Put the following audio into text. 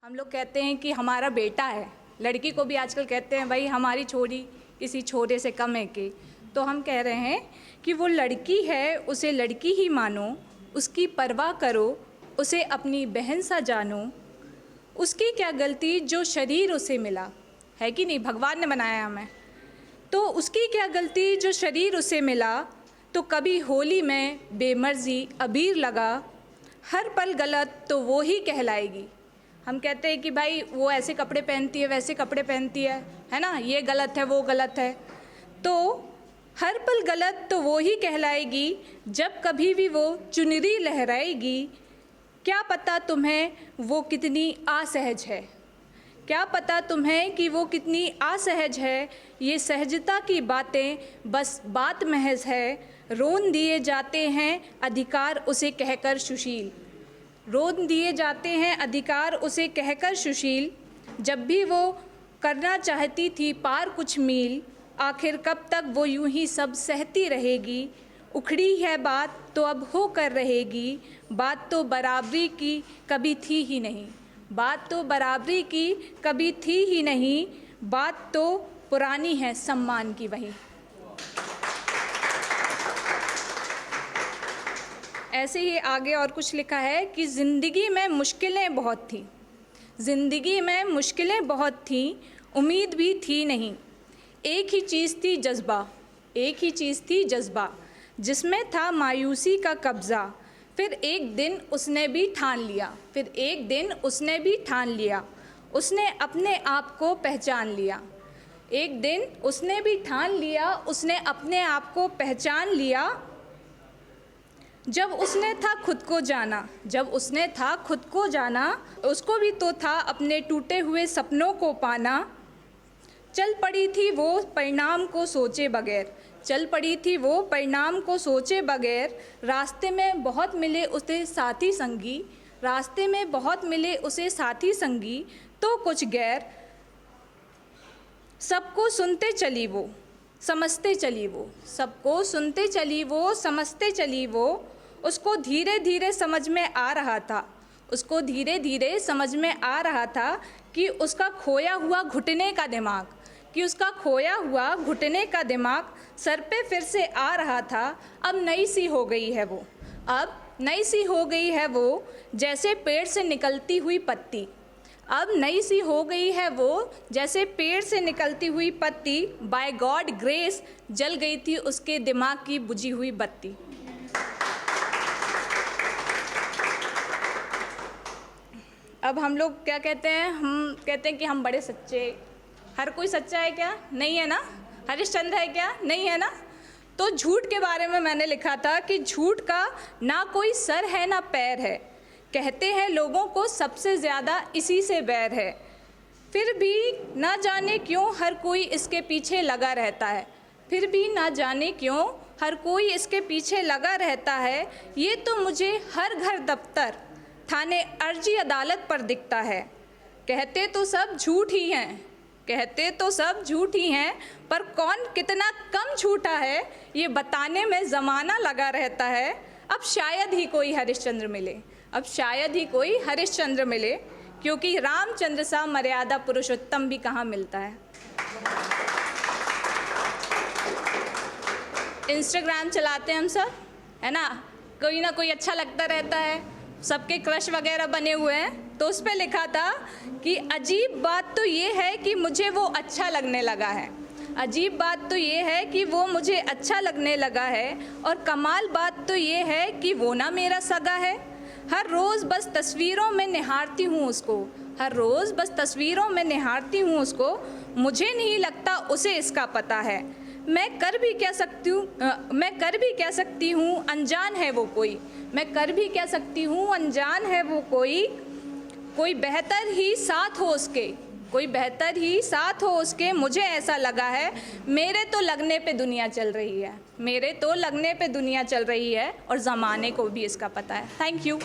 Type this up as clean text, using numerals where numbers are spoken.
हम लोग कहते हैं कि हमारा बेटा है, लड़की को भी आजकल कहते हैं भाई हमारी छोरी किसी छोरे से कम है कि। तो हम कह रहे हैं कि वो लड़की है, उसे लड़की ही मानो, उसकी परवाह करो, उसे अपनी बहन सा जानो। उसकी क्या गलती जो शरीर उसे मिला, है कि नहीं, भगवान ने बनाया हमें, तो उसकी क्या गलती जो शरीर उसे मिला। तो कभी होली में बेमर्जी अबीर लगा, हर पल गलत तो वो ही कहलाएगी। हम कहते हैं कि भाई वो ऐसे कपड़े पहनती है, वैसे कपड़े पहनती है ना, ये गलत है, वो गलत है, तो हर पल गलत तो वो ही कहलाएगी। जब कभी भी वो चुनरी लहराएगी, क्या पता तुम्हें वो कितनी असहज है, क्या पता तुम्हें कि वो कितनी असहज है। ये सहजता की बातें बस बात महज है, रोन दिए जाते हैं अधिकार उसे कहकर सुशील, रोन दिए जाते हैं अधिकार उसे कहकर सुशील। जब भी वो करना चाहती थी पार कुछ मील, आखिर कब तक वो यूं ही सब सहती रहेगी। उखड़ी है बात तो अब हो कर रहेगी, बात तो बराबरी की कभी थी ही नहीं, बात तो बराबरी की कभी थी ही नहीं, बात तो पुरानी है सम्मान की वही। ऐसे ही आगे और कुछ लिखा है कि ज़िंदगी में मुश्किलें बहुत थी, ज़िंदगी में मुश्किलें बहुत थी, उम्मीद भी थी नहीं। एक ही चीज़ थी जज्बा, एक ही चीज़ थी जज्बा, जिसमें था मायूसी का कब्ज़ा। फिर एक दिन उसने भी ठान लिया, फिर एक दिन उसने भी ठान लिया, उसने अपने आप को पहचान लिया। एक दिन उसने भी ठान लिया, उसने अपने आप को पहचान लिया। जब उसने था खुद को जाना, जब उसने था खुद को जाना, उसको भी तो था अपने टूटे हुए सपनों को पाना। चल पड़ी थी वो परिणाम को सोचे बगैर, चल पड़ी थी वो परिणाम को सोचे बगैर। रास्ते में बहुत मिले उसे साथी संगी, रास्ते में बहुत मिले उसे साथी संगी, तो कुछ गैर। सबको सुनते चली वो, समझते चली वो, सबको सुनते चली वो, समझते चली वो। उसको धीरे धीरे समझ में आ रहा था, उसको धीरे धीरे समझ में आ रहा था कि उसका खोया हुआ घुटने का दिमाग, कि उसका खोया हुआ घुटने का दिमाग सर पे फिर से आ रहा था। अब नई सी हो गई है वो, अब नई सी हो गई है वो, जैसे पेड़ से निकलती हुई पत्ती। अब नई सी हो गई है वो, जैसे पेड़ से निकलती हुई पत्ती। बाय गॉड ग्रेस जल गई थी उसके दिमाग की बुझी हुई बत्ती। अब हम लोग क्या कहते हैं, हम कहते हैं कि हम बड़े सच्चे। हर कोई सच्चा है क्या? नहीं है ना। हरिश्चंद्र है क्या? नहीं है ना। तो झूठ के बारे में मैंने लिखा था कि झूठ का ना कोई सर है ना पैर है, कहते हैं लोगों को सबसे ज़्यादा इसी से बैर है। फिर भी ना जाने क्यों हर कोई इसके पीछे लगा रहता है, फिर भी ना जाने क्यों हर कोई इसके पीछे लगा रहता है। ये तो मुझे हर घर दफ्तर थाने अर्जी अदालत पर दिखता है। कहते तो सब झूठ ही हैं, कहते तो सब झूठ ही हैं, पर कौन कितना कम झूठा है ये बताने में ज़माना लगा रहता है। अब शायद ही कोई हरिश्चंद्र मिले, अब शायद ही कोई हरिश्चंद्र मिले, क्योंकि रामचंद्र सा मर्यादा पुरुषोत्तम भी कहाँ मिलता है। इंस्टाग्राम चलाते हैं हम सब, है ना, कोई ना कोई अच्छा लगता रहता है, सबके क्रश वगैरह बने हुए हैं। तो उस पर लिखा था कि अजीब बात तो ये है कि मुझे वो अच्छा लगने लगा है, अजीब बात तो ये है कि वो मुझे अच्छा लगने लगा है, और कमाल बात तो ये है कि वो ना मेरा सगा है। हर रोज़ बस तस्वीरों में निहारती हूँ उसको, हर रोज़ बस तस्वीरों में निहारती हूँ उसको, मुझे नहीं लगता उसे इसका पता है। मैं कर भी कह सकती हूँ, मैं कर भी कह सकती हूँ अनजान है वो कोई, मैं कर भी कह सकती हूँ अनजान है वो कोई। कोई बेहतर ही साथ हो उसके, कोई बेहतर ही साथ हो उसके, मुझे ऐसा लगा है। मेरे तो लगने पे दुनिया चल रही है, मेरे तो लगने पे दुनिया चल रही है, और ज़माने को भी इसका पता है। Thank you.